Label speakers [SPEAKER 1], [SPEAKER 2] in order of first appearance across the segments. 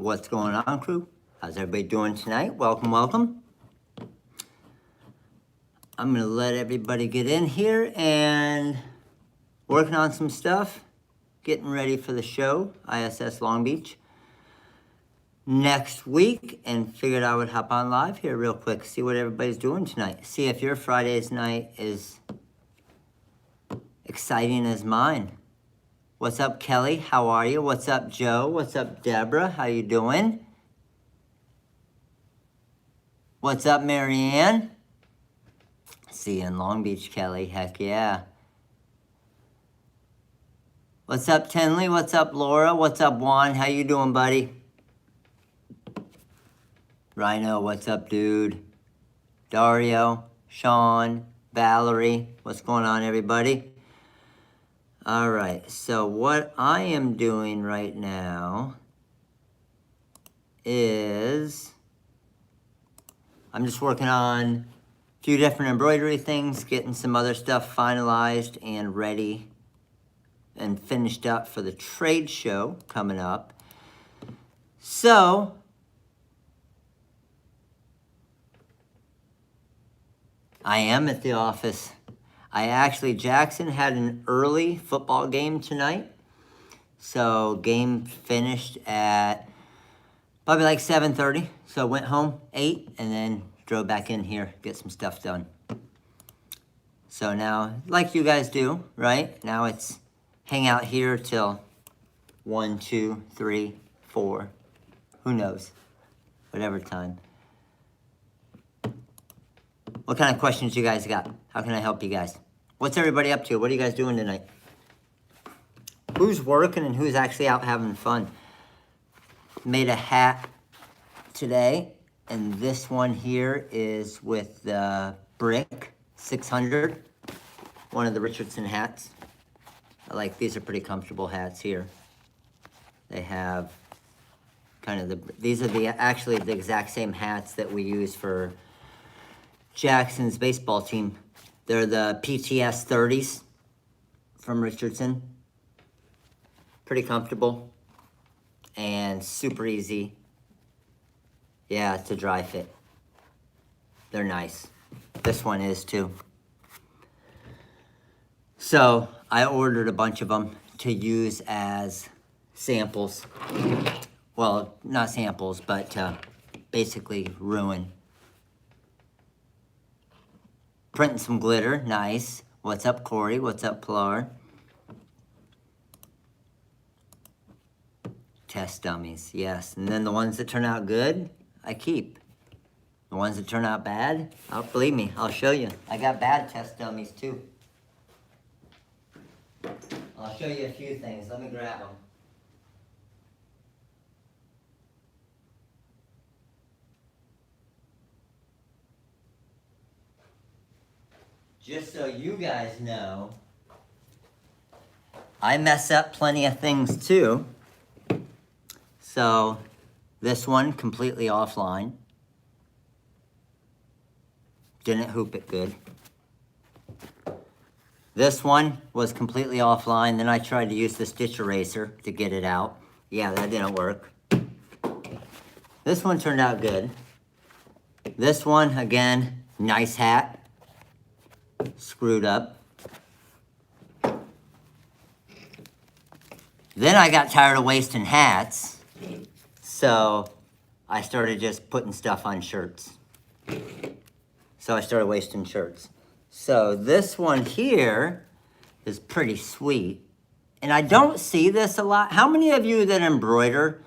[SPEAKER 1] What's going on, crew? How's everybody doing tonight? Welcome, welcome. I'm gonna let everybody get in here and working on some stuff, getting ready for the show, ISS Long Beach, next week, and figured I would hop on live here real quick, see what everybody's doing tonight. See if your Friday's night is exciting as mine. What's up, Kelly? How are you? What's up, Joe? What's up, Deborah? How you doing? What's up, Marianne? See you in Long Beach, Kelly. Heck yeah. What's up, Tenley? What's up, Laura? What's up, Juan? How you doing, buddy? Rhino, what's up, dude? Dario, Sean, Valerie, what's going on, everybody? All right, so what I am doing right now is I'm just working on a few different embroidery things, getting some other stuff finalized and ready and finished up for the trade show coming up. So I am at the office. Jackson had an early football game tonight. So game finished at probably like 7:30. So went home, ate, and then drove back in here, get some stuff done. So now, like you guys do, right? Now it's hang out here till 1, 2, 3, 4, who knows, whatever time. What kind of questions you guys got? How can I help you guys? What's everybody up to? What are you guys doing tonight? Who's working and who's actually out having fun? Made a hat today, and this one here is with the Brick 600, one of the Richardson hats. These are pretty comfortable hats here. They have kind of these are actually the exact same hats that we use for Jackson's baseball team. They're the PTS 30s from Richardson. Pretty comfortable and super easy. Yeah, it's a dry fit. They're nice. This one is too. So I ordered a bunch of them to use as samples. Well, not samples, but basically ruin. Printing some glitter, nice. What's up, Corey? What's up, Pilar? Test dummies, yes. And then the ones that turn out good, I keep. The ones that turn out bad, believe me, I'll show you. I got bad test dummies too. I'll show you a few things. Let me grab them. Just so you guys know, I mess up plenty of things too. So this one completely offline. Didn't hoop it good. This one was completely offline. Then I tried to use the stitch eraser to get it out. Yeah, that didn't work. This one turned out good. This one, again, nice hat. Screwed up. Then I got tired of wasting hats, so I started just putting stuff on shirts. So I started wasting shirts. So this one here is pretty sweet, and I don't see this a lot. How many of you that embroider,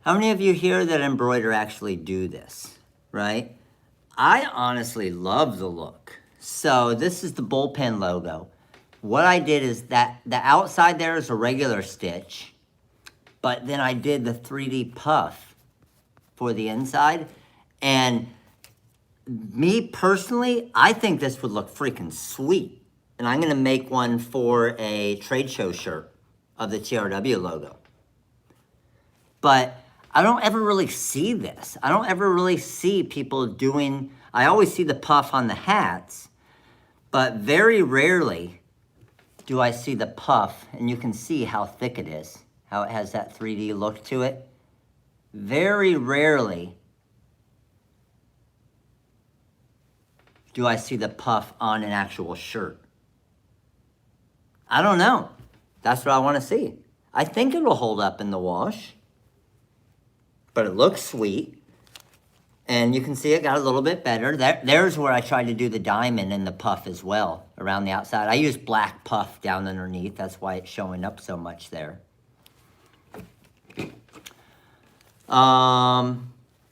[SPEAKER 1] how many of you here that embroider actually do this, right? I honestly love the look. So this is the bullpen logo. What I did is that the outside there is a regular stitch, but then I did the 3D puff for the inside. And me personally, I think this would look freaking sweet. And I'm gonna make one for a trade show shirt of the TRW logo. But I don't ever really see this. I don't ever really see people doing, I always see the puff on the hats, but very rarely do I see the puff, and you can see how thick it is, how it has that 3D look to it. very rarely do I see the puff on an actual shirt. I don't know. That's what I want to see. I think it'll hold up in the wash, but it looks sweet. And you can see it got a little bit better. There's where I tried to do the diamond in the puff as well, around the outside. I used black puff down underneath. That's why it's showing up so much there.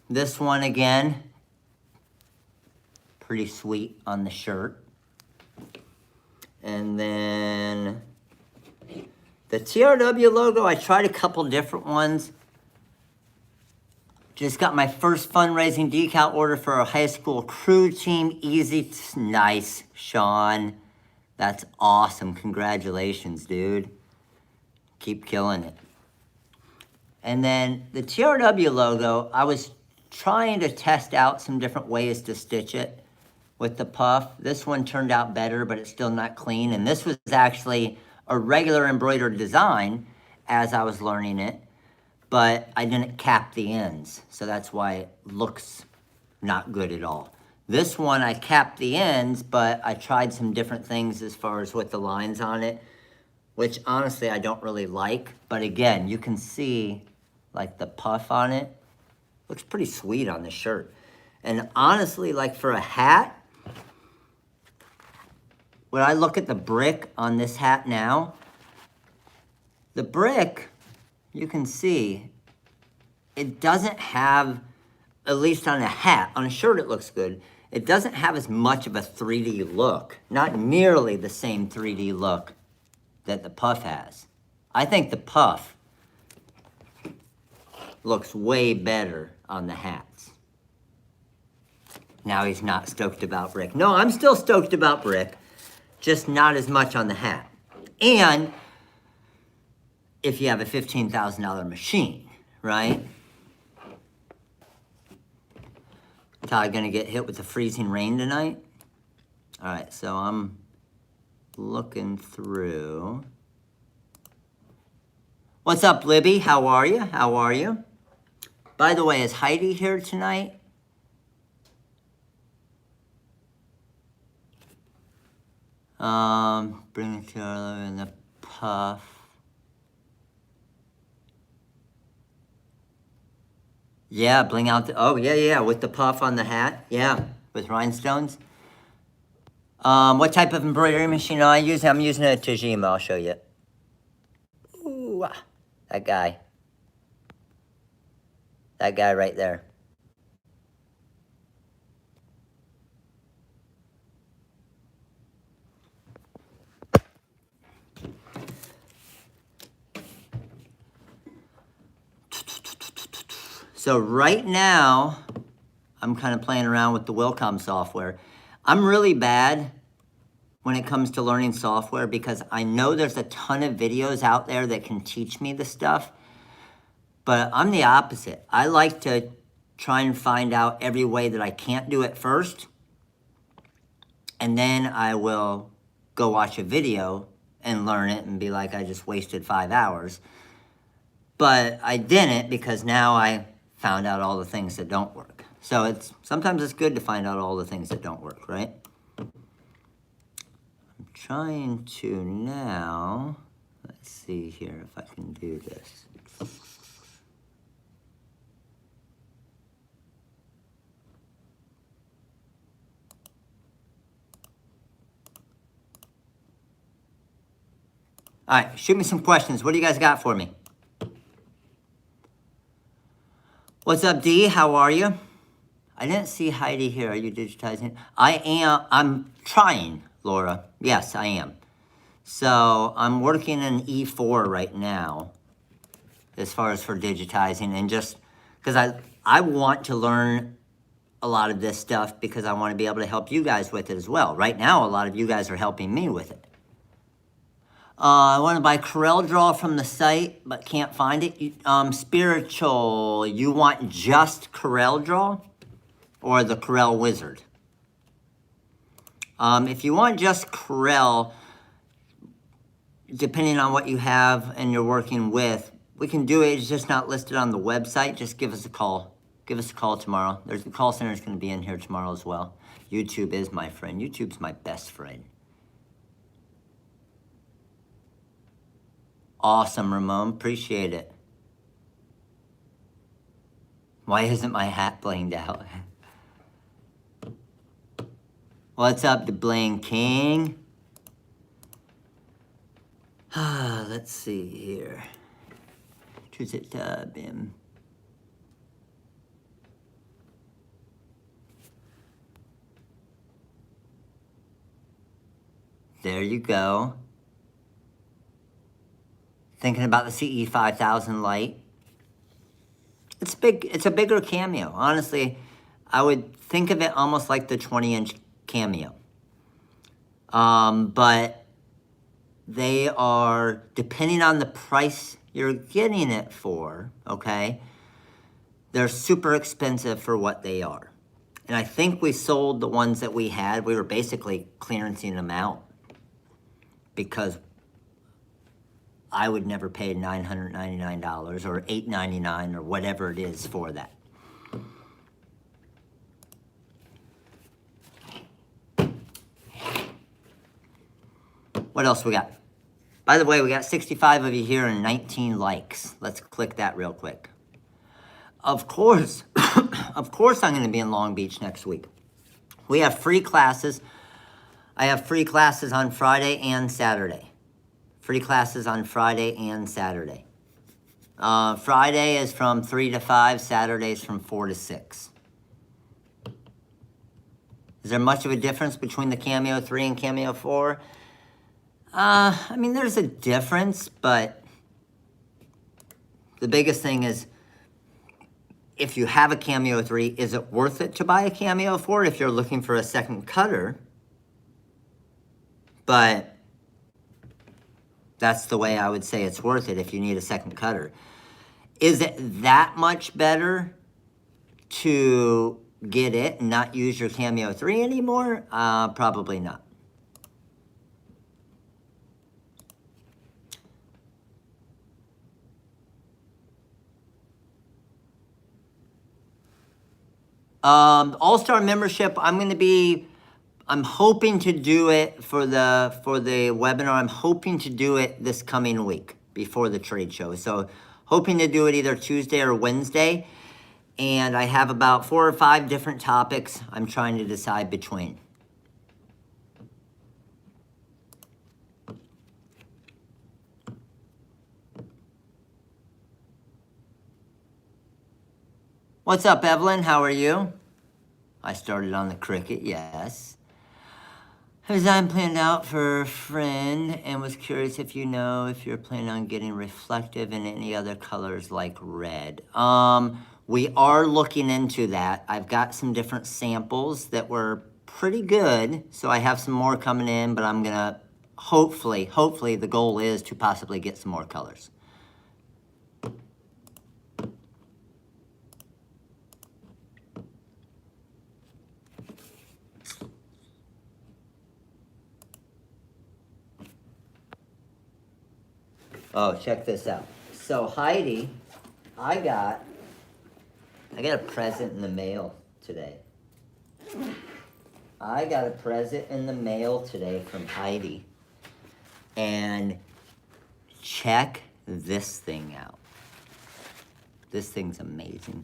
[SPEAKER 1] This one again, pretty sweet on the shirt. And then the TRW logo, I tried a couple different ones. Just got my first fundraising decal order for a high school crew team. Easy, nice, Sean. That's awesome. Congratulations, dude. Keep killing it. And then the TRW logo, I was trying to test out some different ways to stitch it with the puff. This one turned out better, but it's still not clean. And this was actually a regular embroidered design as I was learning it, but I didn't cap the ends. So that's why it looks not good at all. This one, I capped the ends, but I tried some different things as far as with the lines on it, which honestly I don't really like. But again, you can see like the puff on it. Looks pretty sweet on the shirt. And honestly, like for a hat, when I look at the brick on this hat now, the brick, you can see, it doesn't have, at least on a hat, on a shirt it looks good, it doesn't have as much of a 3D look. Not nearly the same 3D look that the puff has. I think the puff looks way better on the hats. Now he's not stoked about brick. No, I'm still stoked about brick, just not as much on the hat. And if you have a $15,000 machine, right? Todd gonna get hit with the freezing rain tonight? All right, so I'm looking through. What's up, Libby? How are you? How are you? By the way, is Heidi here tonight? Bring it together in the puff. Yeah, bling out the, oh yeah, with the puff on the hat. Yeah, with rhinestones. What type of embroidery machine am I using? I'm using a Tajima, I'll show you. Ooh, that guy. That guy right there. So right now, I'm kind of playing around with the Wilcom software. I'm really bad when it comes to learning software because I know there's a ton of videos out there that can teach me the stuff, but I'm the opposite. I like to try and find out every way that I can't do it first, and then I will go watch a video and learn it and be like, I just wasted 5 hours. But I didn't because now I found out all the things that don't work. So sometimes it's good to find out all the things that don't work, right? I'm trying to now, let's see here if I can do this. All right, shoot me some questions. What do you guys got for me? What's up, D? How are you? I didn't see Heidi here. Are you digitizing? I am. I'm trying, Laura. Yes, I am. So I'm working in E4 right now as far as for digitizing, and just because I want to learn a lot of this stuff because I want to be able to help you guys with it as well. Right now, a lot of you guys are helping me with it. I want to buy Corel Draw from the site, but can't find it. Spiritual, you want just Corel Draw or the Corel Wizard? If you want just Corel, depending on what you have and you're working with, We can do it. It's just not listed on the website. Just give us a call. Give us a call tomorrow. The call center is going to be in here tomorrow as well. YouTube is my friend. YouTube's my best friend. Awesome, Ramon. Appreciate it. Why isn't my hat blinged out? What's up, the Bling King? Let's see here. Choose it, Bim. There you go. Thinking about the CE 5000 light. It's big. It's a bigger Cameo. Honestly, I would think of it almost like the 20-inch Cameo. But they are, depending on the price you're getting it for, okay, they're super expensive for what they are. And I think we sold the ones that we had. We were basically clearancing them out because I would never pay $999 or $899 or whatever it is for that. What else we got? By the way, we got 65 of you here and 19 likes. Let's click that real quick. Of course, of course I'm going to be in Long Beach next week. We have free classes. I have free classes on Friday and Saturday. Free classes on Friday and Saturday. Friday is from 3 to 5. Saturday is from 4 to 6. Is there much of a difference between the Cameo 3 and Cameo 4? I mean, there's a difference, but the biggest thing is if you have a Cameo 3, is it worth it to buy a Cameo 4 if you're looking for a second cutter? But that's the way I would say it's worth it if you need a second cutter. Is it that much better to get it and not use your Cameo 3 anymore? Probably not. All-Star membership, I'm hoping to do it for the webinar. I'm hoping to do it this coming week before the trade show. So hoping to do it either Tuesday or Wednesday. And I have about 4 or 5 different topics I'm trying to decide between. What's up, Evelyn? How are you? I started on the Cricut, yes. Design planned out for a friend and was curious if you know if you're planning on getting reflective in any other colors like red. We are looking into that. I've got some different samples that were pretty good, so I have some more coming in, but I'm gonna hopefully the goal is to possibly get some more colors. Oh, check this out. So Heidi, I got a present in the mail today. I got a present in the mail today from Heidi. And check this thing out. This thing's amazing.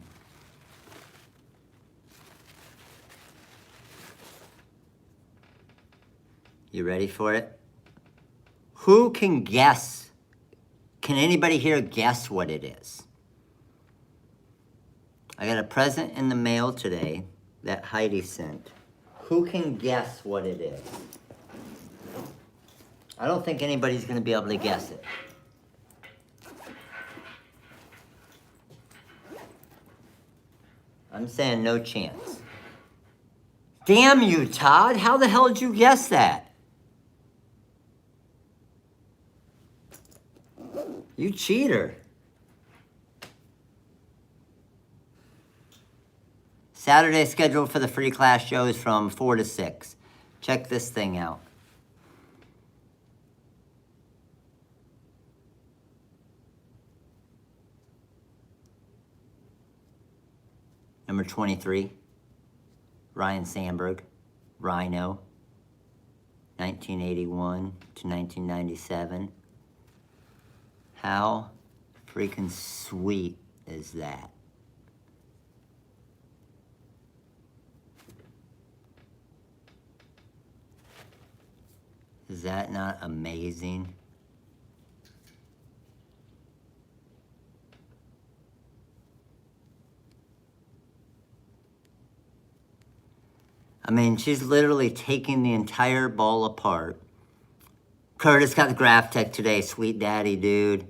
[SPEAKER 1] You ready for it? Who can guess? Can anybody here guess what it is? I got a present in the mail today that Heidi sent. Who can guess what it is? I don't think anybody's going to be able to guess it. I'm saying no chance. Damn you, Todd. How the hell did you guess that? You cheater. Saturday schedule for the free class show is from 4 to 6. Check this thing out. Number 23, Ryan Sandberg, Rhino, 1981 to 1997. How freaking sweet is that? Is that not amazing? I mean, she's literally taking the entire ball apart. Curtis got the graph tech today, sweet daddy, dude.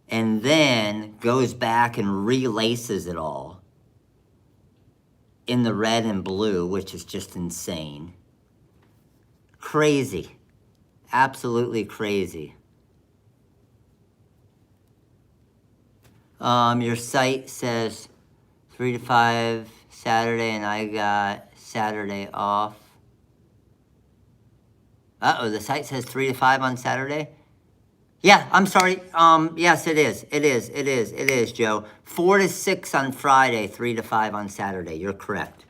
[SPEAKER 1] And then goes back and relaces it all in the red and blue, which is just insane. Crazy. Absolutely crazy. Your site says 3 to 5 Saturday, and I got Saturday off. Uh-oh, the site says 3 to 5 on Saturday? Yeah, I'm sorry. Yes, it is. It is, Joe. 4 to 6 on Friday, 3 to 5 on Saturday. You're correct.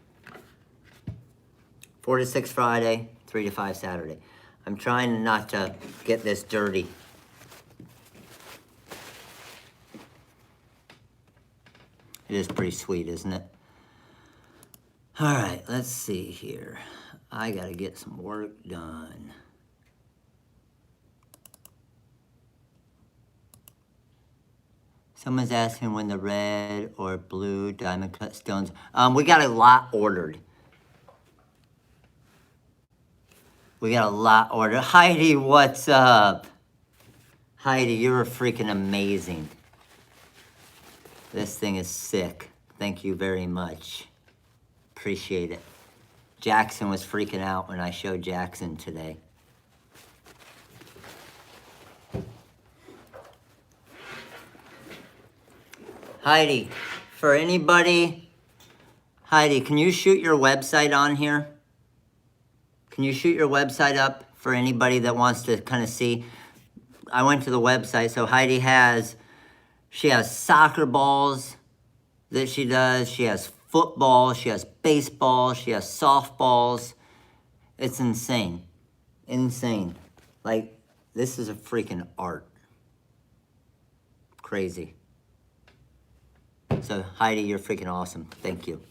[SPEAKER 1] 4 to 6 Friday, 3 to 5 Saturday. I'm trying not to get this dirty. It is pretty sweet, isn't it? All right, let's see here. I gotta get some work done. Someone's asking when the red or blue diamond cut stones. We got a lot ordered. Heidi, what's up? Heidi, you're freaking amazing. This thing is sick. Thank you very much. Appreciate it. Jackson was freaking out when I showed Jackson today. Heidi, for anybody, Heidi, can you shoot your website on here? Can you shoot your website up for anybody that wants to kind of see? I went to the website, so Heidi she has soccer balls that she does. She has football, she has baseball, she has softballs. It's insane. Insane. Like, this is a freaking art. Crazy. So, Heidi, you're freaking awesome. Thank you.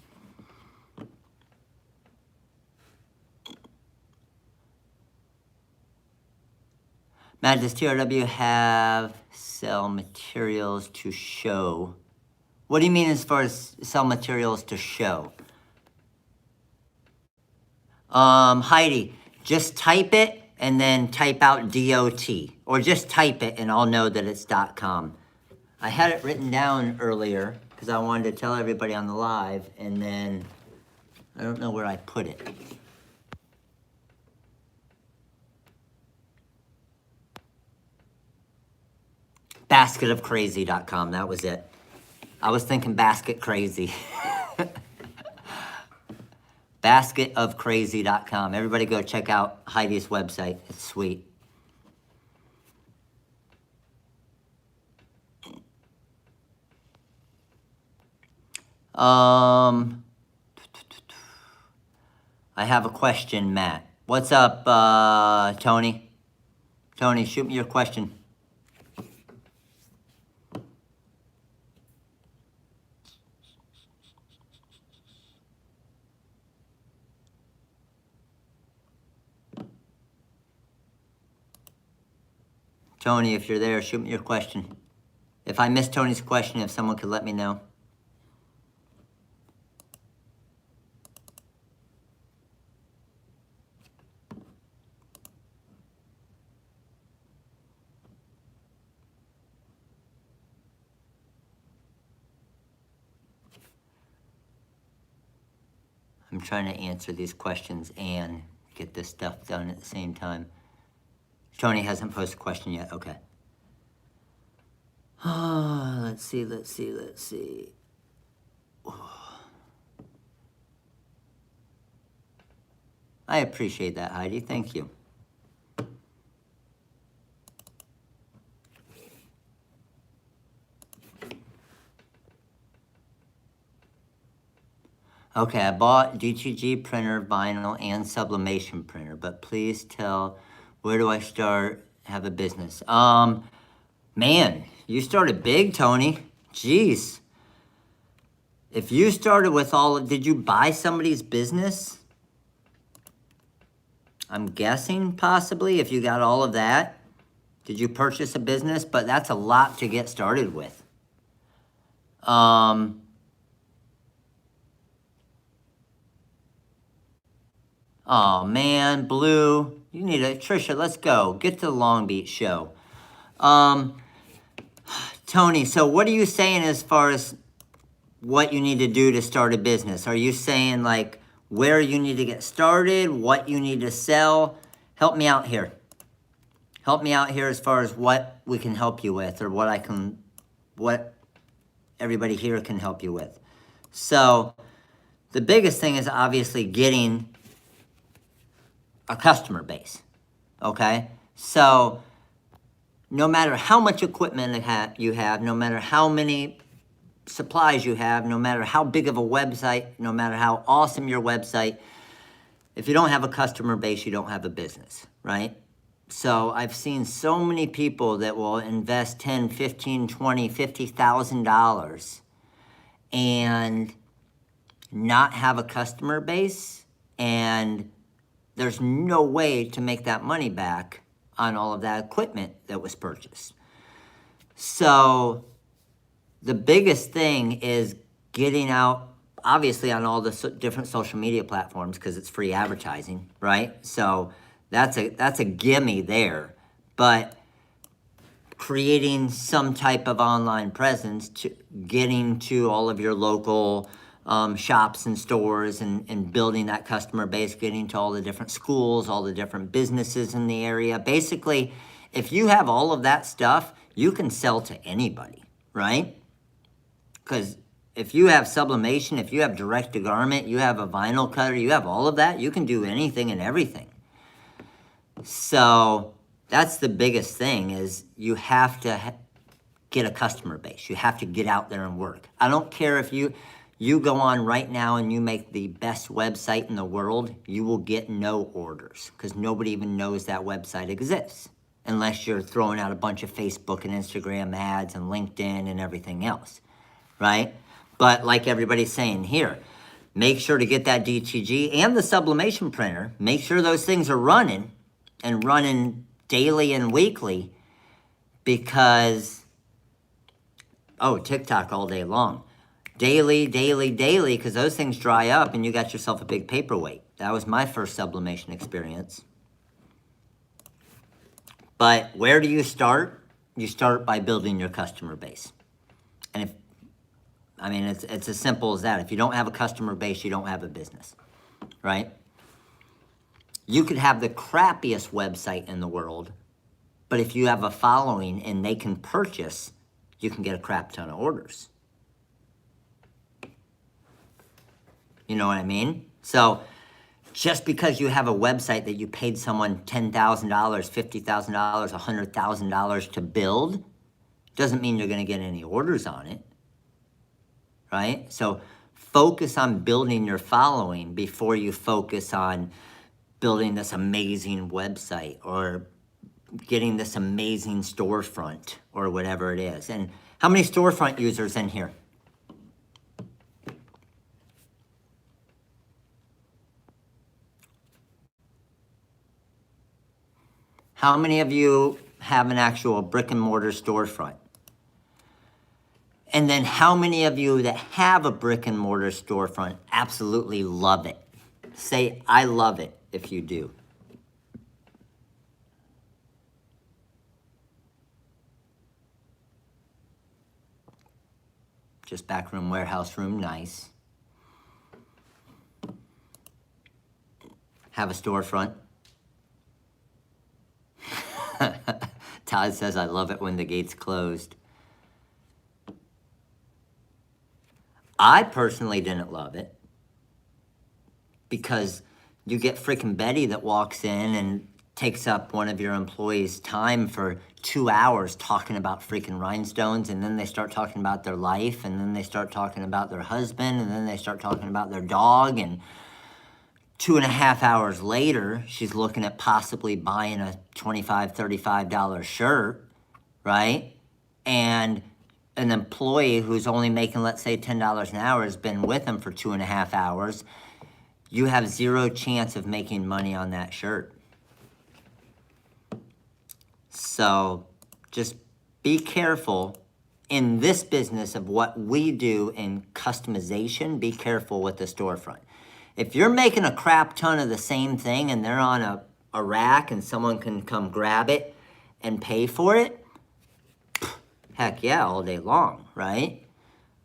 [SPEAKER 1] Matt, does TRW sell materials to show? What do you mean as far as sell materials to show? Heidi, just type it and then type out DOT. Or just type it and I'll know that it's .com. I had it written down earlier because I wanted to tell everybody on the live, and then I don't know where I put it. Basketofcrazy.com, that was it. I was thinking basket crazy. Basketofcrazy.com. Everybody go check out Heidi's website. It's sweet. I have a question, Matt. What's up, Tony? Tony, shoot me your question. Tony, if you're there, shoot me your question. If I missed Tony's question, if someone could let me know. I'm trying to answer these questions and get this stuff done at the same time. Tony hasn't posted a question yet. Okay. Let's see. I appreciate that, Heidi. Thank you. Okay, I bought DTG printer, vinyl, and sublimation printer, but please tell, where do I start, have a business? Man, you started big, Tony. Jeez. If you started with did you buy somebody's business? I'm guessing possibly if you got all of that. Did you purchase a business? But that's a lot to get started with. Oh man, Blue, you need Trisha, let's go. Get to the Long Beach show. Tony, so what are you saying as far as what you need to do to start a business? Are you saying like where you need to get started, what you need to sell? Help me out here. Help me out here as far as what we can help you with, or what everybody here can help you with. So the biggest thing is obviously getting a customer base, okay? So no matter how much equipment you have, no matter how many supplies you have, no matter how big of a website, no matter how awesome your website, if you don't have a customer base, you don't have a business, right? So I've seen so many people that will invest $10, $15, $20, $50,000 and not have a customer base, and there's no way to make that money back on all of that equipment that was purchased. So the biggest thing is getting out, obviously, on all the different social media platforms, because it's free advertising, right? So that's a gimme there. But creating some type of online presence, to getting to all of your local shops and stores, and building that customer base, getting to all the different schools, all the different businesses in the area. Basically, if you have all of that stuff, you can sell to anybody, right? Because if you have sublimation, if you have direct to garment, you have a vinyl cutter, you have all of that, you can do anything and everything. So that's the biggest thing, is you have to get a customer base. You have to get out there and work. I don't care if you go on right now and you make the best website in the world, you will get no orders, because nobody even knows that website exists, unless you're throwing out a bunch of Facebook and Instagram ads and LinkedIn and everything else, right? But like everybody's saying here, make sure to get that DTG and the sublimation printer. Make sure those things are running, and running daily and weekly, because, TikTok all day long. Daily, because those things dry up and you got yourself a big paperweight. That was my first sublimation experience. But where do you start? You start by building your customer base. And it's as simple as that. If you don't have a customer base, you don't have a business, right? You could have the crappiest website in the world, but if you have a following and they can purchase, you can get a crap ton of orders. You know what I mean? So just because you have a website that you paid someone $10,000, $50,000, $100,000 to build, doesn't mean you're going to get any orders on it, right? So focus on building your following before you focus on building this amazing website or getting this amazing storefront or whatever it is. And how many storefront users in here? How many of you have an actual brick and mortar storefront? And then how many of you that have a brick and mortar storefront absolutely love it? Say, I love it if you do. Just back room, warehouse room, nice. Have a storefront. Todd says, I love it when the gate's closed. I personally didn't love it, because you get freaking Betty that walks in and takes up one of your employees' time for 2 hours talking about freaking rhinestones, and then they start talking about their life, and then they start talking about their husband, and then they start talking about their dog, and 2.5 hours later, she's looking at possibly buying a $25, $35 shirt, right? And an employee who's only making, let's say, $10 an hour has been with them for 2.5 hours. You have zero chance of making money on that shirt. So just be careful in this business of what we do in customization. Be careful with the storefront. If you're making a crap ton of the same thing and they're on a rack and someone can come grab it and pay for it, heck yeah, all day long, right?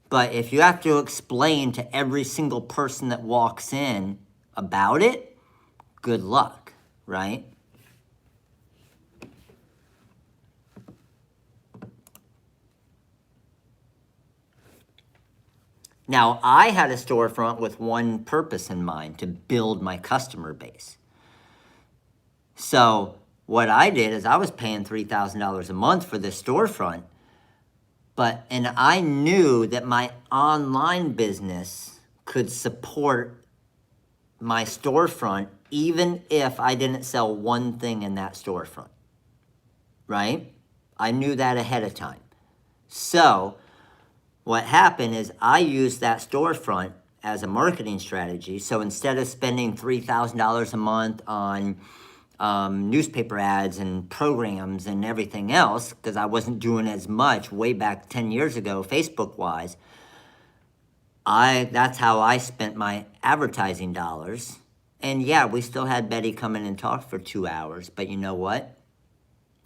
[SPEAKER 1] But if you have to explain to every single person that walks in about it, good luck, right? Now, I had a storefront with one purpose in mind, to build my customer base. So what I did is I was paying $3,000 a month for this storefront, and I knew that my online business could support my storefront even if I didn't sell one thing in that storefront, right? I knew that ahead of time. So what happened is I used that storefront as a marketing strategy. So instead of spending $3,000 a month on newspaper ads and programs and everything else, because I wasn't doing as much way back 10 years ago, Facebook-wise, that's how I spent my advertising dollars. And yeah, we still had Betty come in and talk for 2 hours, but you know what?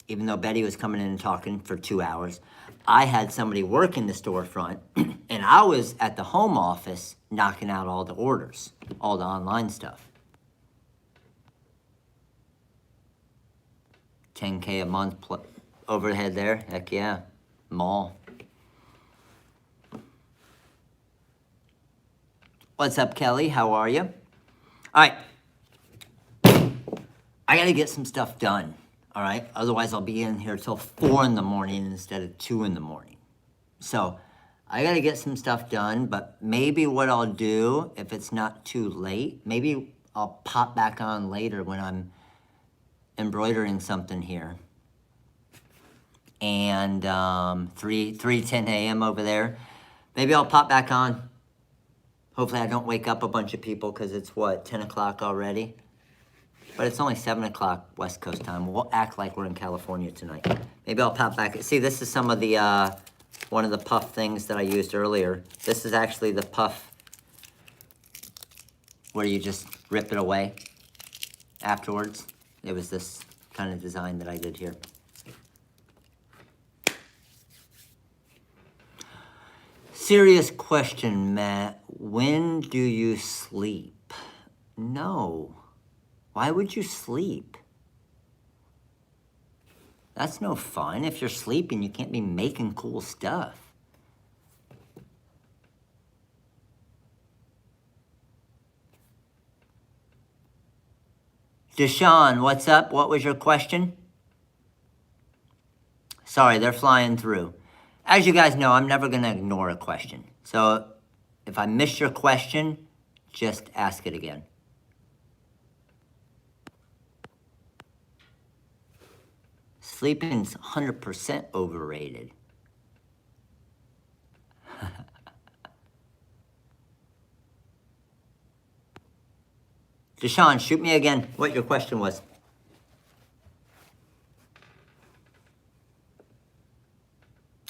[SPEAKER 1] Even though Betty was coming in and talking for 2 hours, I had somebody working the storefront, and I was at the home office knocking out all the orders, all the online stuff. $10K a month overhead there, heck yeah, mall. What's up, Kelly? How are you? All right, I gotta get some stuff done. All right, otherwise I'll be in here till 4 in the morning instead of 2 in the morning. So I gotta get some stuff done, but maybe what I'll do, if it's not too late, maybe I'll pop back on later when I'm embroidering something here. And 3:10 a.m. over there. Maybe I'll pop back on. Hopefully I don't wake up a bunch of people because it's, 10 o'clock already? But it's only 7 o'clock West Coast time. We'll act like we're in California tonight. Maybe I'll pop back. See, this is some of the, one of the puff things that I used earlier. This is actually the puff where you just rip it away afterwards. It was this kind of design that I did here. Serious question, Matt. When do you sleep? No. Why would you sleep? That's no fun. If you're sleeping, you can't be making cool stuff. Deshaun, what's up? What was your question? Sorry, they're flying through. As you guys know, I'm never going to ignore a question. So if I missed your question, just ask it again. Sleeping's 100% overrated. Deshaun, shoot me again what your question was.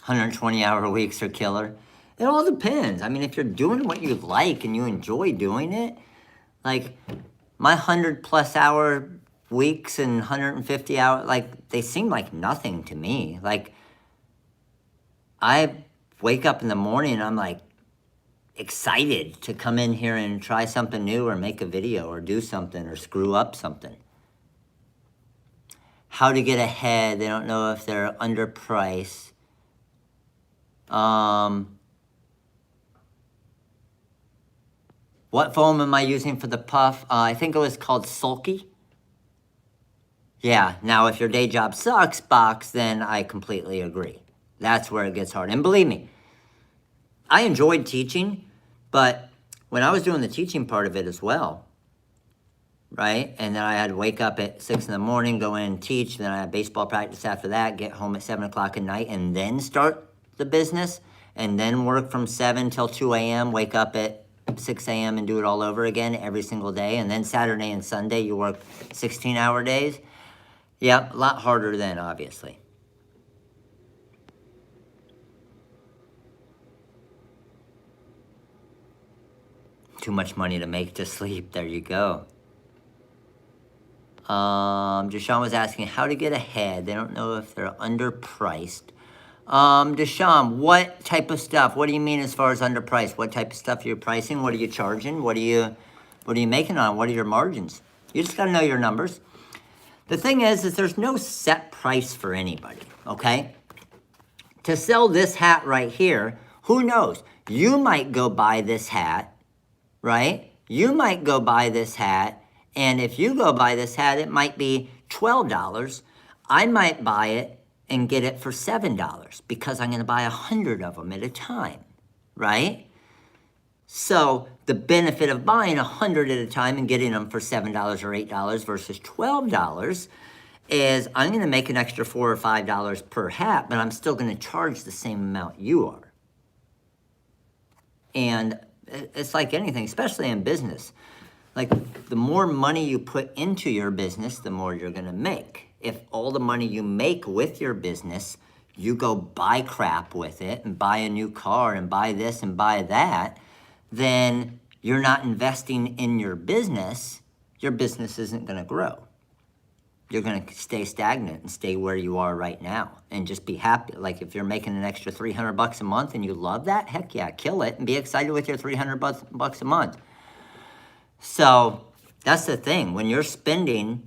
[SPEAKER 1] $120-hour weeks are killer. It all depends. I mean, if you're doing what you like and you enjoy doing it, like my 100+ hour weeks and 150 hour, like they seem like nothing to me. Like I wake up in the morning and I'm like excited to come in here and try something new or make a video or do something or screw up something. How to get ahead. They don't know if they're underpriced. What foam am I using for the puff? I think it was called Sulky. Yeah, now if your day job sucks, box, then I completely agree. That's where it gets hard. And believe me, I enjoyed teaching, but when I was doing the teaching part of it as well, right? And then I had to wake up at 6 in the morning, go in and teach. Then I had baseball practice after that, get home at 7 o'clock at night, and then start the business, and then work from 7 till 2 a.m., wake up at 6 a.m. and do it all over again every single day. And then Saturday and Sunday, you work 16-hour days. Yep, a lot harder then, obviously. Too much money to make to sleep. There you go. Deshaun was asking how to get ahead. They don't know if they're underpriced. Deshaun, what type of stuff? What do you mean as far as underpriced? What type of stuff you're pricing? What are you charging? What are you making on? What are your margins? You just gotta know your numbers. The thing is there's no set price for anybody, okay? To sell this hat right here, who knows? You might go buy this hat, right? You might go buy this hat, and if you go buy this hat, it might be $12. I might buy it and get it for $7 because I'm gonna buy 100 of them at a time, right? So the benefit of buying 100 at a time and getting them for $7 or $8 versus $12 is I'm gonna make an extra $4 or $5 per hat, but I'm still gonna charge the same amount you are. And it's like anything, especially in business. Like the more money you put into your business, the more you're gonna make. If all the money you make with your business, you go buy crap with it and buy a new car and buy this and buy that, then you're not investing in your business isn't gonna grow. You're gonna stay stagnant and stay where you are right now and just be happy. Like if you're making an extra $300 a month and you love that, heck yeah, kill it and be excited with your $300 a month. So that's the thing, when you're spending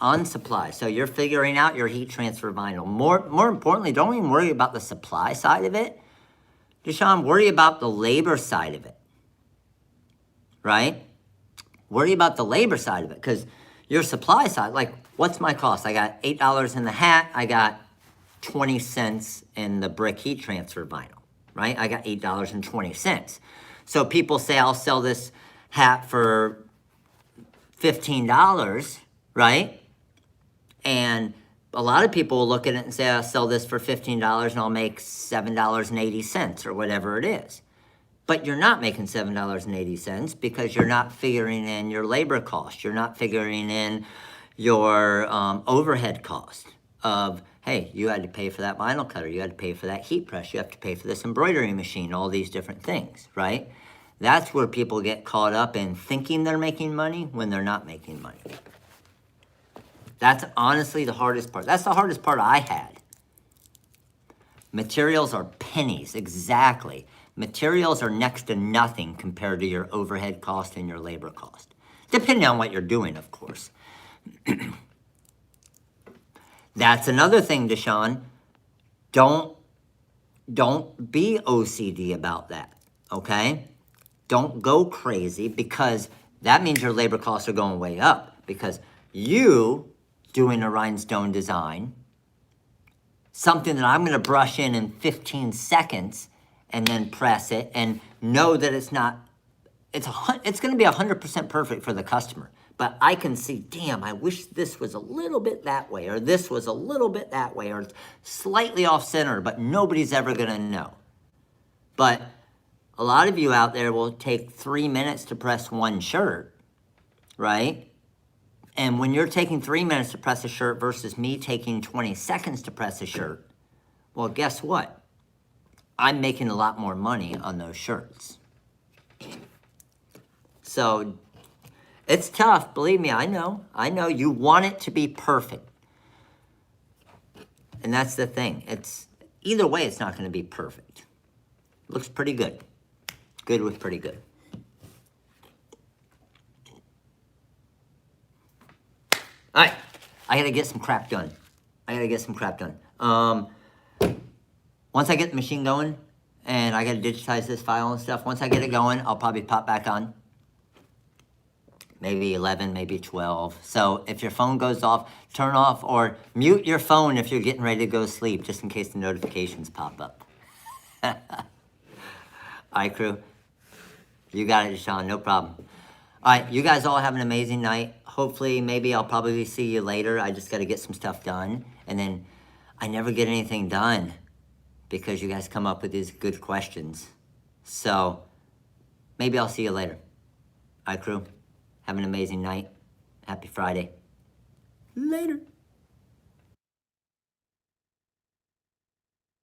[SPEAKER 1] on supply, so you're figuring out your heat transfer vinyl. More importantly, don't even worry about the supply side of it. Deshaun, worry about the labor side of it, right? Worry about the labor side of it, because your supply side, like what's my cost? I got $8 in the hat, I got 20 cents in the brick heat transfer vinyl, right? I got $8.20. So people say I'll sell this hat for $15, right? And a lot of people will look at it and say, I'll sell this for $15 and I'll make $7.80 or whatever it is. But you're not making $7.80 because you're not figuring in your labor cost. You're not figuring in your overhead cost of, hey, you had to pay for that vinyl cutter. You had to pay for that heat press. You have to pay for this embroidery machine, all these different things, right? That's where people get caught up in thinking they're making money when they're not making money. That's honestly the hardest part. That's the hardest part I had. Materials are pennies, exactly. Materials are next to nothing compared to your overhead cost and your labor cost. Depending on what you're doing, of course. That's another thing, Deshaun. Don't be OCD about that, okay? Don't go crazy because that means your labor costs are going way up because you doing a rhinestone design, something that I'm gonna brush in 15 seconds and then press it and know that it's gonna be 100% perfect for the customer. But I can see, damn, I wish this was a little bit that way, or this was a little bit that way, or slightly off center, but nobody's ever gonna know. But a lot of you out there will take 3 minutes to press one shirt, right? And when you're taking 3 minutes to press a shirt versus me taking 20 seconds to press a shirt, well, guess what? I'm making a lot more money on those shirts. So it's tough, believe me, I know. You want it to be perfect. And that's the thing. Either way, it's not gonna be perfect. Looks pretty good. Good with pretty good. All right, I gotta get some crap done. Once I get the machine going, and I gotta digitize this file and stuff, once I get it going, I'll probably pop back on. maybe 11, maybe 12. So if your phone goes off, turn off or mute your phone if you're getting ready to go to sleep, just in case the notifications pop up. All right, crew. You got it, Deshaun, no problem. All right, you guys all have an amazing night. Hopefully, maybe I'll probably see you later. I just got to get some stuff done. And then I never get anything done because you guys come up with these good questions. So maybe I'll see you later. All right, crew. Have an amazing night. Happy Friday. Later.